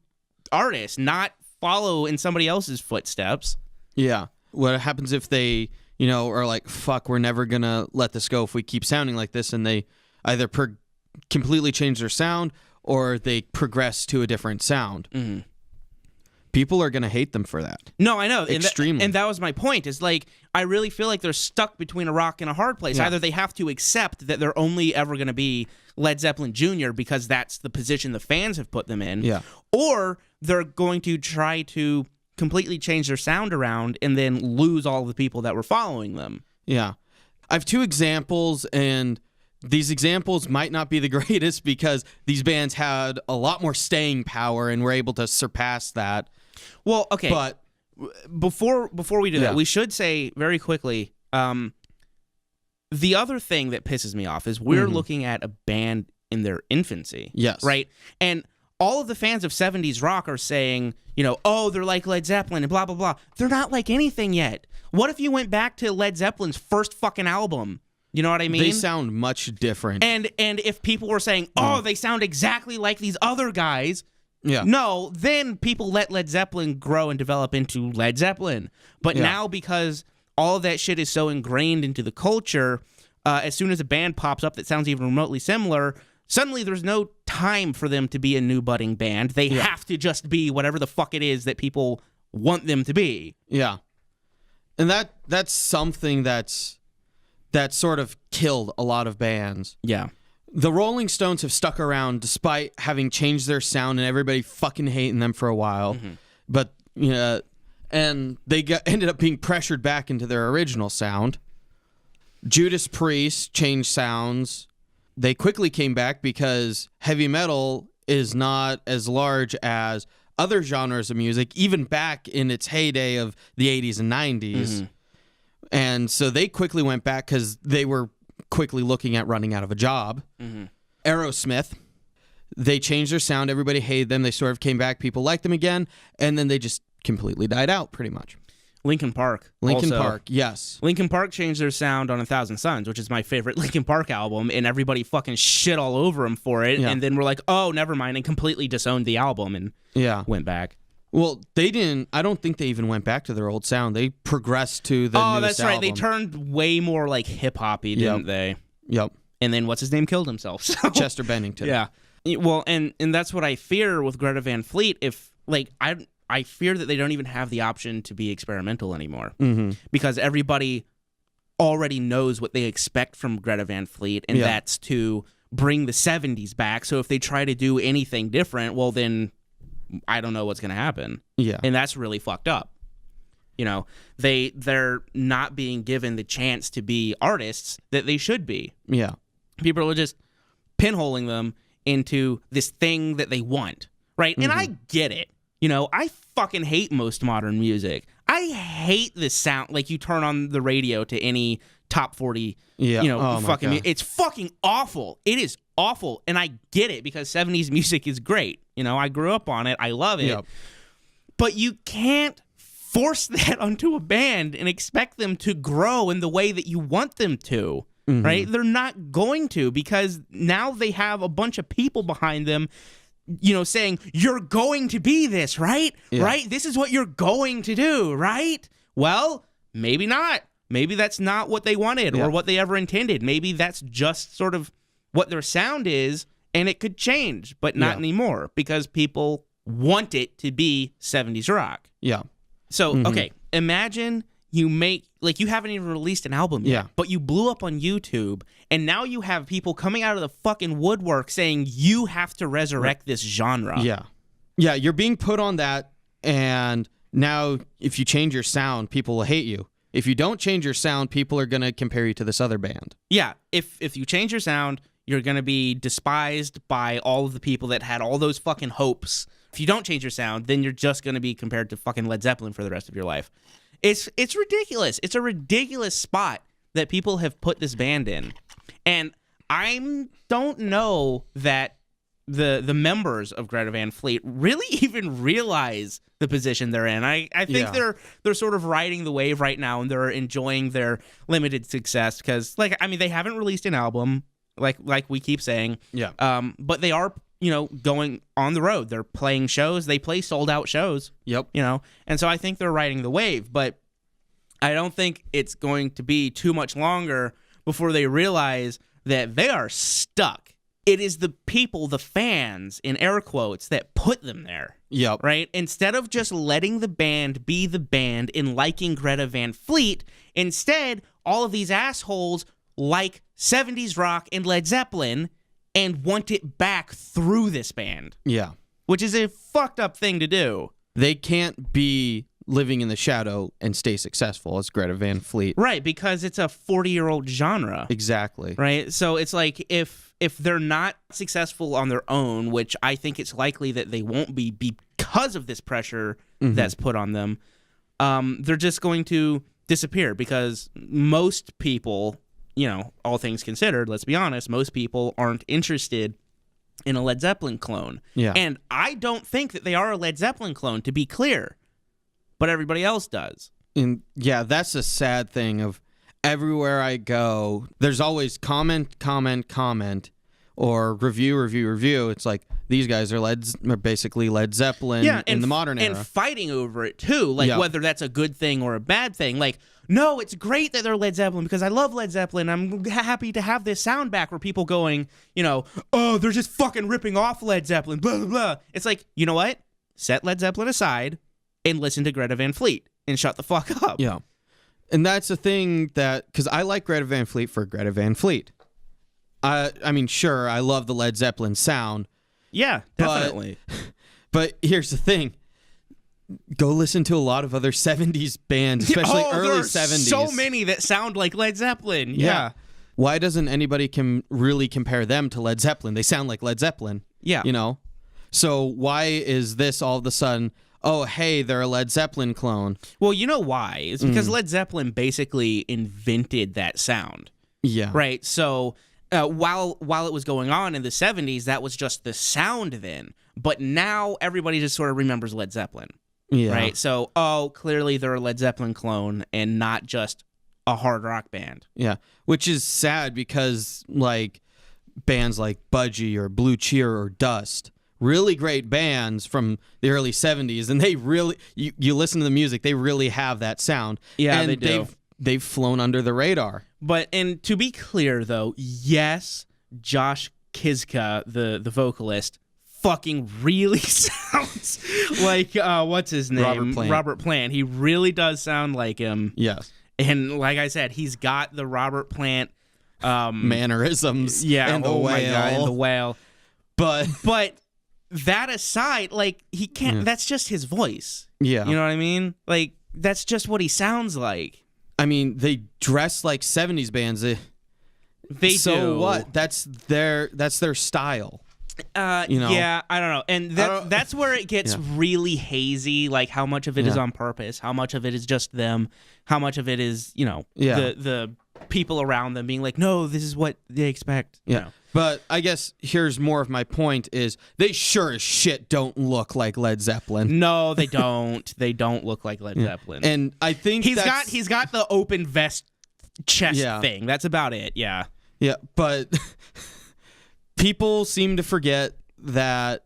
artist, not follow in somebody else's footsteps. Yeah. What happens if they, are like, fuck, we're never going to let this go if we keep sounding like this, and they either completely change their sound or they progress to a different sound. Mm-hmm. People are going to hate them for that. No, I know. Extremely. And that was my point, is like, I really feel like they're stuck between a rock and a hard place. Yeah. Either they have to accept that they're only ever going to be Led Zeppelin Jr. because that's the position the fans have put them in, or they're going to try to completely change their sound around and then lose all the people that were following them. Yeah. I have two examples, and these examples might not be the greatest because these bands had a lot more staying power and were able to surpass that. Well, okay, but before we do that, we should say very quickly, the other thing that pisses me off is we're looking at a band in their infancy. Yes. Right? And all of the fans of 70s rock are saying, oh, they're like Led Zeppelin and blah, blah, blah. They're not like anything yet. What if you went back to Led Zeppelin's first fucking album? You know what I mean? They sound much different. And if people were saying, oh, they sound exactly like these other guys... Yeah. No, then people let Led Zeppelin grow and develop into Led Zeppelin. But now, because all of that shit is so ingrained into the culture, as soon as a band pops up that sounds even remotely similar, suddenly there's no time for them to be a new budding band. They have to just be whatever the fuck it is that people want them to be. Yeah. And that's something that sort of killed a lot of bands. Yeah. The Rolling Stones have stuck around despite having changed their sound and everybody fucking hating them for a while. Mm-hmm. But, and they ended up being pressured back into their original sound. Judas Priest changed sounds. They quickly came back because heavy metal is not as large as other genres of music, even back in its heyday of the 80s and 90s. Mm-hmm. And so they quickly went back because they were quickly looking at running out of a job. Mm-hmm. Aerosmith, they changed their sound. Everybody hated them. They sort of came back. People liked them again. And then they just completely died out, pretty much. Linkin Park. Park, yes. Linkin Park changed their sound on 1,000 Suns, which is my favorite Linkin Park album, and everybody fucking shit all over them for it. Yeah. And then we're like, oh, never mind, and completely disowned the album and went back. Well, they didn't. I don't think they even went back to their old sound. They progressed to the newest album. Oh, that's right. They turned way more like hip-hoppy, didn't they? Yep. And then what's his name killed himself. So. Chester Bennington. Yeah. Well, and that's what I fear with Greta Van Fleet. If I fear that they don't even have the option to be experimental anymore, because everybody already knows what they expect from Greta Van Fleet, and that's to bring the 70s back. So if they try to do anything different, well, then I don't know what's going to happen. Yeah. And that's really fucked up. You know, they're not being given the chance to be artists that they should be. Yeah. People are just pinholing them into this thing that they want, right? And I get it. You know, I fucking hate most modern music. I hate the sound. Like, you turn on the radio to any top 40, fucking it's fucking awful. It is awful. And I get it because 70s music is great. You know, I grew up on it. I love it. Yep. But you can't force that onto a band and expect them to grow in the way that you want them to, right? They're not going to, because now they have a bunch of people behind them, you know, saying, you're going to be this, right? Yeah. Right? This is what you're going to do, right? Well, maybe not. Maybe that's not what they wanted or what they ever intended. Maybe that's just sort of what their sound is, and it could change, but not anymore, because people want it to be 70s rock. Yeah. So, okay, imagine you you haven't even released an album yet, but you blew up on YouTube, and now you have people coming out of the fucking woodwork saying you have to resurrect this genre. Yeah. Yeah, you're being put on that, and now if you change your sound, people will hate you. If you don't change your sound, people are going to compare you to this other band. Yeah, if you change your sound, you're going to be despised by all of the people that had all those fucking hopes. If you don't change your sound, then you're just going to be compared to fucking Led Zeppelin for the rest of your life. It's ridiculous. It's a ridiculous spot that people have put this band in. And I don't know that the members of Greta Van Fleet really even realize the position they're in. I think they're sort of riding the wave right now, and they're enjoying their limited success because, they haven't released an album, like we keep saying. Yeah. But they are, going on the road. They're playing shows. They play sold-out shows. Yep. And so I think they're riding the wave, but I don't think it's going to be too much longer before they realize that they are stuck. It is the people, the fans, in air quotes, that put them there. Yep. Right? Instead of just letting the band be the band and liking Greta Van Fleet, instead, all of these assholes like 70s rock and Led Zeppelin and want it back through this band. Yeah. Which is a fucked up thing to do. They can't be living in the shadow and stay successful as Greta Van Fleet. Right, because it's a 40-year-old genre. Exactly. Right? So it's like if they're not successful on their own, which I think it's likely that they won't be because of this pressure that's put on them, they're just going to disappear because most people, all things considered, let's be honest, most people aren't interested in a Led Zeppelin clone. Yeah. And I don't think that they are a Led Zeppelin clone, to be clear, but everybody else does. And yeah, that's a sad thing of everywhere I go, there's always comment, or review. It's like, these guys are basically Led Zeppelin in the modern era. And fighting over it, too. Whether that's a good thing or a bad thing. No, it's great that they're Led Zeppelin because I love Led Zeppelin. I'm happy to have this sound back where people going, oh, they're just fucking ripping off Led Zeppelin, blah, blah, blah. It's like, you know what? Set Led Zeppelin aside and listen to Greta Van Fleet and shut the fuck up. Yeah. And that's the thing because I like Greta Van Fleet for Greta Van Fleet. Sure, I love the Led Zeppelin sound. Yeah, definitely. But here's the thing. Go listen to a lot of other 70s bands, especially early 70s. So many that sound like Led Zeppelin. Yeah. Why doesn't anybody really compare them to Led Zeppelin? They sound like Led Zeppelin. Yeah. So why is this all of a sudden, oh, hey, they're a Led Zeppelin clone? Well, you know why? It's because Led Zeppelin basically invented that sound. Yeah. Right? So while it was going on in the 70s, that was just the sound then. But now everybody just sort of remembers Led Zeppelin. Yeah. Right? So, clearly they're a Led Zeppelin clone and not just a hard rock band. Yeah. Which is sad because, bands like Budgie or Blue Cheer or Dust, really great bands from the early 70s, and they really, you listen to the music, they really have that sound. Yeah, and they do. They've flown under the radar. And to be clear, though, yes, Josh Kiszka, the vocalist, fucking really sounds like, what's his name? Robert Plant. He really does sound like him. Yes. And like I said, he's got the Robert Plant mannerisms. Yeah, and the oh whale. my God, and the whale. But that aside, like, he can't. That's just his voice. yeah, You know what I mean? Like, that's just what he sounds like. I mean, they dress like 70s bands. They so do. what? That's their style. You know? Yeah, I don't know. And that's where it gets really hazy, like how much of it is on purpose, how much of it is just them, how much of it is, the people around them being like, no, this is what they expect. Yeah. You know? But I guess here's more of my point is they sure as shit don't look like Led Zeppelin. No, they don't. They don't look like Led Zeppelin. And I think he's got the open vest chest thing. That's about it. Yeah. Yeah, but people seem to forget that,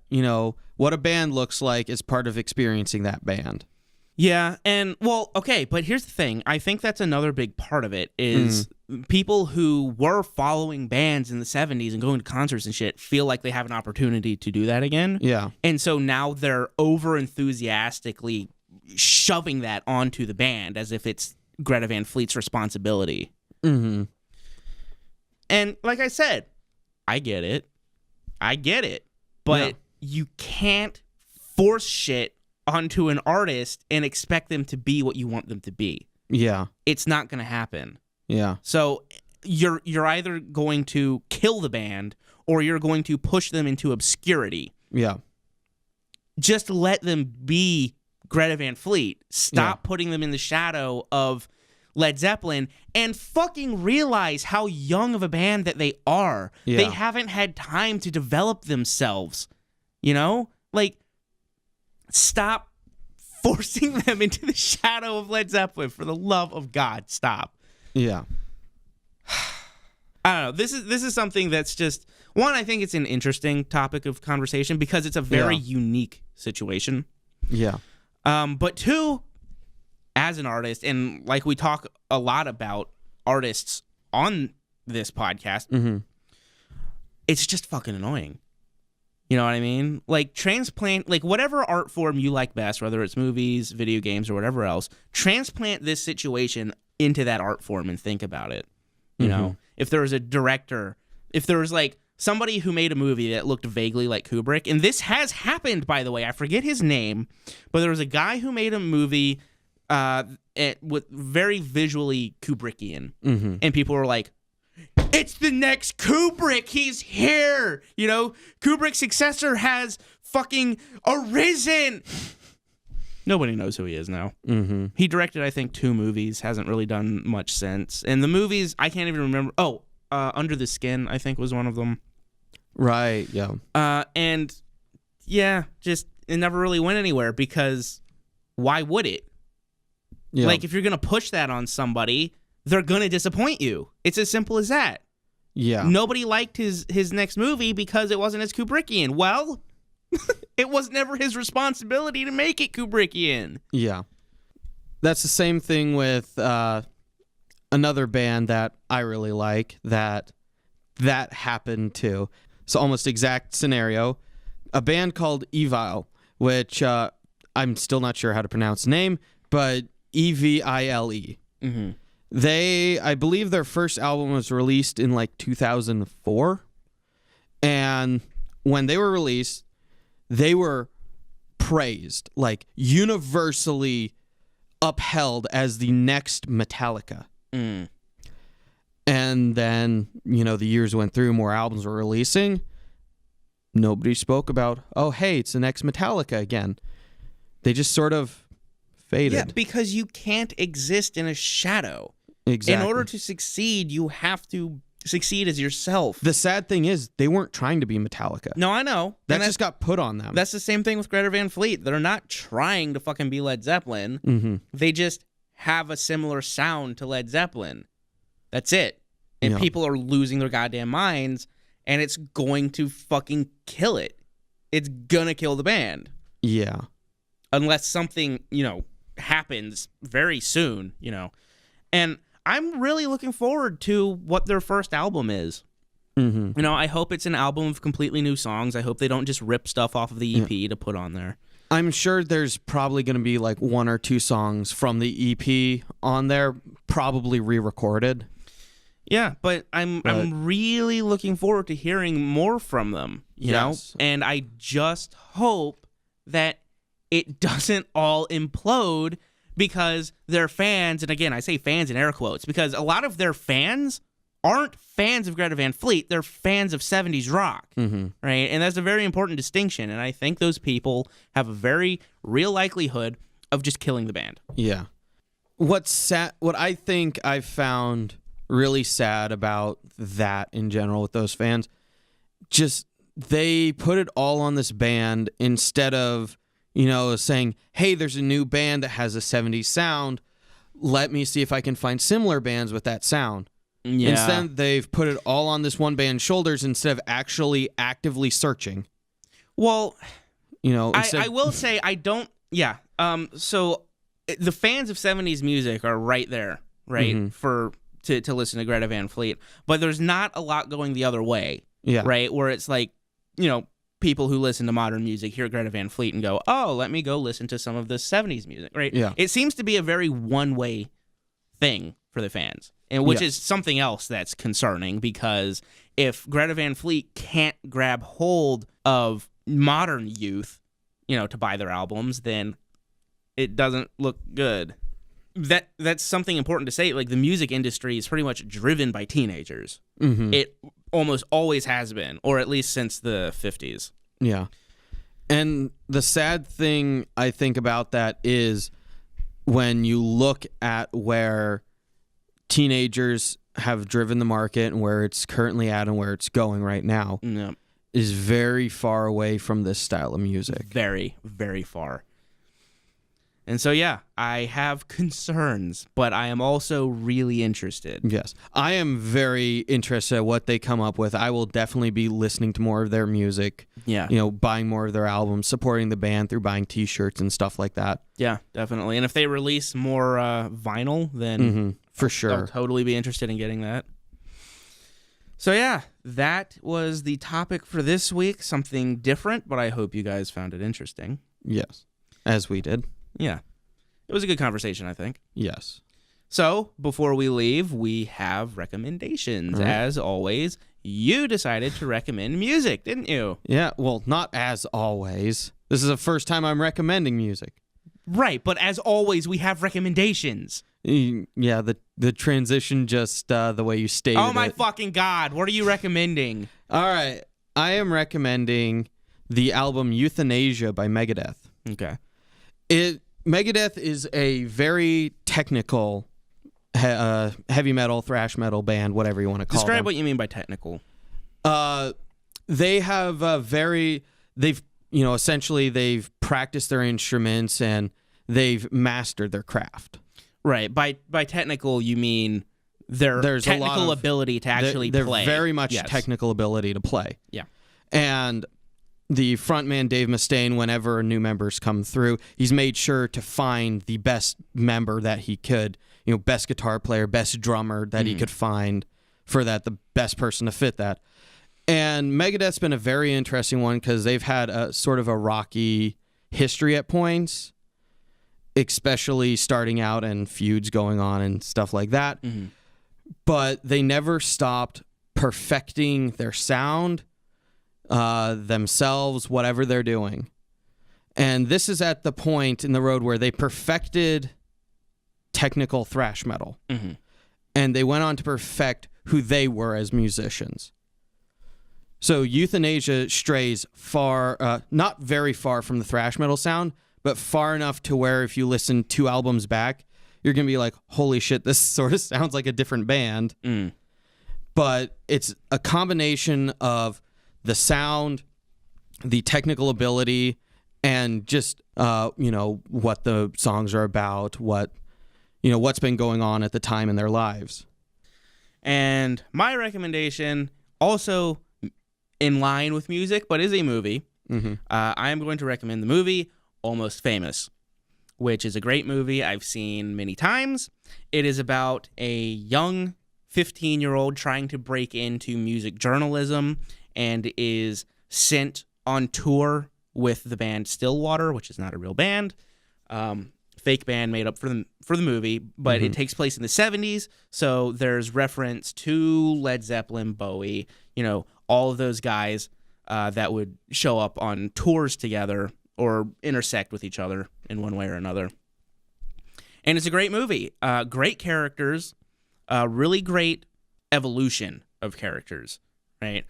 what a band looks like is part of experiencing that band. Yeah, and, well, okay, but here's the thing. I think that's another big part of it is people who were following bands in the 70s and going to concerts and shit feel like they have an opportunity to do that again. Yeah. And so now they're over-enthusiastically shoving that onto the band as if it's Greta Van Fleet's responsibility. Mm-hmm. And like I said, I get it. But you can't force shit onto an artist and expect them to be what you want them to be. Yeah. It's not going to happen. Yeah. So you're either going to kill the band or you're going to push them into obscurity. Yeah. Just let them be Greta Van Fleet. Stop putting them in the shadow of Led Zeppelin and fucking realize how young of a band that they are. Yeah. They haven't had time to develop themselves. Like, stop forcing them into the shadow of Led Zeppelin. For the love of God, stop. Yeah. I don't know. This is something that's just, one, I think it's an interesting topic of conversation because it's a very unique situation. Yeah. But two, as an artist, and like we talk a lot about artists on this podcast, it's just fucking annoying. You know what I mean? Like, transplant, like, whatever art form you like best, whether it's movies, video games, or whatever else, transplant this situation into that art form and think about it. You know? If there was a director, if there was, like, somebody who made a movie that looked vaguely like Kubrick, and this has happened, by the way, I forget his name, but there was a guy who made a movie with very visually Kubrickian, and people were like, it's the next Kubrick. He's here. Kubrick's successor has fucking arisen. Nobody knows who he is now. He directed, I think, 2 movies. Hasn't really done much since. And the movies, I can't even remember. Oh, Under the Skin, I think, was one of them. Right, yeah. And, yeah, just it never really went anywhere because why would it? Yeah. Like, if you're going to push that on somebody, they're going to disappoint you. It's as simple as that. Yeah. Nobody liked his next movie because it wasn't as Kubrickian. Well, it was never his responsibility to make it Kubrickian. Yeah. That's the same thing with another band that I really like that happened to. It's almost exact scenario. A band called Evile, which I'm still not sure how to pronounce the name, but Evile. I believe their first album was released in like 2004. And when they were released, they were praised, like universally upheld as the next Metallica. And then, the years went through, more albums were releasing. Nobody spoke about, oh, hey, it's the next Metallica again. They just sort of faded. Yeah, because you can't exist in a shadow. Exactly. In order to succeed, you have to succeed as yourself. The sad thing is, they weren't trying to be Metallica. No, I know. That just got put on them. That's the same thing with Greta Van Fleet. They're not trying to fucking be Led Zeppelin. They just have a similar sound to Led Zeppelin. That's it. And people are losing their goddamn minds, and it's going to fucking kill it. It's gonna kill the band. Yeah. Unless something, happens very soon, And I'm really looking forward to what their first album is. I hope it's an album of completely new songs. I hope they don't just rip stuff off of the EP to put on there. I'm sure there's probably going to be like 1 or 2 songs from the EP on there, probably re-recorded. Yeah, but I'm really looking forward to hearing more from them, you know? And I just hope that it doesn't all implode because their fans, and again, I say fans in air quotes, because a lot of their fans aren't fans of Greta Van Fleet. They're fans of 70s rock, right? And that's a very important distinction, and I think those people have a very real likelihood of just killing the band. Yeah. What I think I've found really sad about that in general with those fans, just they put it all on this band instead of, you know, saying, hey, there's a new band that has a 70s sound. Let me see if I can find similar bands with that sound. Yeah. Instead, they've put it all on this one band's shoulders instead of actually actively searching. Well, you know, I will say I don't. Yeah. So the fans of 70s music are right there, right, to listen to Greta Van Fleet. But there's not a lot going the other way. Yeah. Right, where it's like, you know, people who listen to modern music hear Greta Van Fleet and go, oh, let me go listen to some of this 70s music, right? Yeah. It seems to be a very one-way thing for the fans, and which is something else that's concerning, because if Greta Van Fleet can't grab hold of modern youth, you know, to buy their albums, then it doesn't look good. That's something important to say. Like, the music industry is pretty much driven by teenagers. It almost always has been, or at least since the 50s. Yeah. And the sad thing I think about that is when you look at where teenagers have driven the market and where it's currently at and where it's going right now is very far away from this style of music. Very, very far. And so, yeah, I have concerns, but I am also really interested. Yes. I am very interested at what they come up with. I will definitely be listening to more of their music. Yeah. You know, buying more of their albums, supporting the band through buying T-shirts and stuff like that. Yeah, definitely. And if they release more vinyl, then for sure, I'll totally be interested in getting that. So, yeah, that was the topic for this week. Something different, but I hope you guys found it interesting. Yes, as we did. Yeah. It was a good conversation, I think. Yes. So, before we leave, we have recommendations. Right. As always, you decided to recommend music, didn't you? Yeah, well, not as always. This is the first time I'm recommending music. Right, but as always, we have recommendations. Yeah, the transition just the way you stated it. Oh, my fucking God. What are you recommending? All right. I am recommending the album Euthanasia by Megadeth. Okay. Megadeth is a very technical heavy metal, thrash metal band, whatever you want to call it. Describe what you mean by technical. They have essentially they've practiced their instruments and they've mastered their craft. Right. By technical, you mean there's technical ability to actually play. They're very much technical ability to play. Yeah. And the frontman, Dave Mustaine, whenever new members come through, he's made sure to find the best member that he could, you know, best guitar player, best drummer that he could find for that, the best person to fit that. And Megadeth's been a very interesting one because they've had a sort of a rocky history at points, especially starting out and feuds going on and stuff like that. But they never stopped perfecting their sound, themselves, whatever they're doing. And this is at the point in the road where they perfected technical thrash metal. And they went on to perfect who they were as musicians. So Euthanasia strays far, not very far from the thrash metal sound, but far enough to where if you listen 2 albums back, you're going to be like, holy shit, this sort of sounds like a different band. But it's a combination of the sound, the technical ability, and just, what the songs are about, what's been going on at the time in their lives. And my recommendation, also in line with music, but is a movie. I am going to recommend the movie Almost Famous, which is a great movie I've seen many times. It is about a young 15-year-old trying to break into music journalism and is sent on tour with the band Stillwater, which is not a real band, fake band made up for the movie, but it takes place in the 70s, so there's reference to Led Zeppelin, Bowie, all of those guys that would show up on tours together or intersect with each other in one way or another. And it's a great movie. Great characters, really great evolution of characters, right?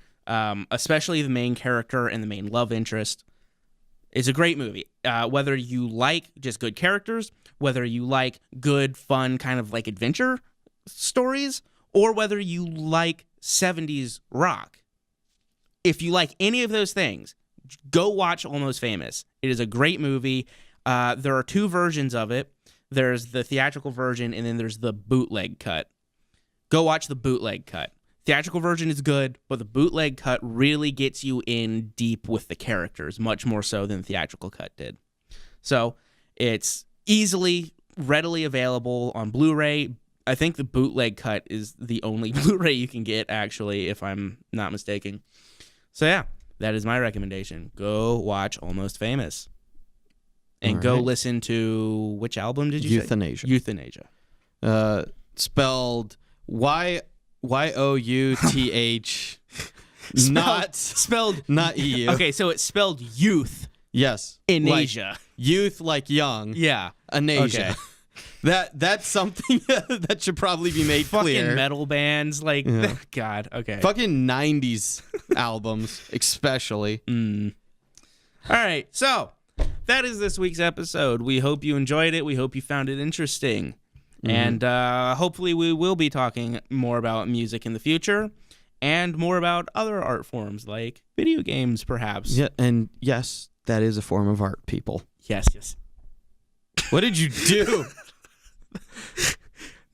Especially the main character and the main love interest. It's a great movie. Whether you like just good characters, whether you like good, fun, kind of like adventure stories, or whether you like 70s rock. If you like any of those things, go watch Almost Famous. It is a great movie. There are 2 versions of it. There's the theatrical version, and then there's the bootleg cut. Go watch the bootleg cut. Theatrical version is good, but the bootleg cut really gets you in deep with the characters, much more so than the theatrical cut did. So it's readily available on Blu-ray. I think the bootleg cut is the only Blu-ray you can get, actually, if I'm not mistaken. So yeah, that is my recommendation. Go watch Almost Famous. And go listen to, which album did you Euthanasia. say? Euthanasia. Spelled Youth. Not EU. Okay, so it's spelled youth. Yes. In like Asia. Youth like young. Yeah. Anasia. Okay. That's something that should probably be made clear. Fucking metal bands, God, okay. Fucking 90s albums, especially. All right, so that is this week's episode. We hope you enjoyed it. We hope you found it interesting. And hopefully we will be talking more about music in the future and more about other art forms like video games, perhaps. Yeah, and yes, that is a form of art, people. Yes. What did you do?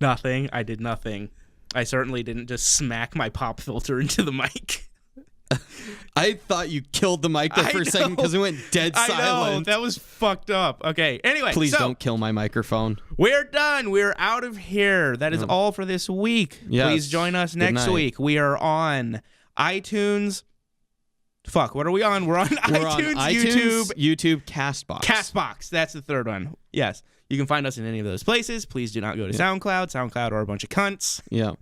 Nothing. I did nothing. I certainly didn't just smack my pop filter into the mic. I thought you killed the mic there for a second because it went dead silent. I know. That was fucked up. Okay, anyway. Please don't kill my microphone. We're done. We're out of here. That is all for this week. Yes. Please join us next week. We are on iTunes. Fuck, what are we on? We're on iTunes, YouTube, Castbox. Castbox. That's the third one. Yes. You can find us in any of those places. Please do not go to SoundCloud. SoundCloud are a bunch of cunts. Yeah.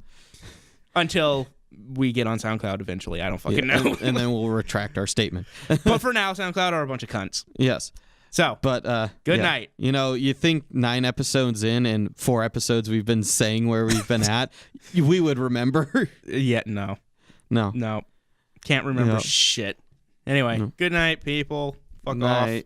Until we get on SoundCloud eventually. I don't fucking know. And then we'll retract our statement. But for now, SoundCloud are a bunch of cunts. Yes. So, but good night. You think 9 episodes in and 4 episodes we've been saying where we've been at, we would remember? Yeah, no. Can't remember shit. Anyway, good night, people. Fuck off.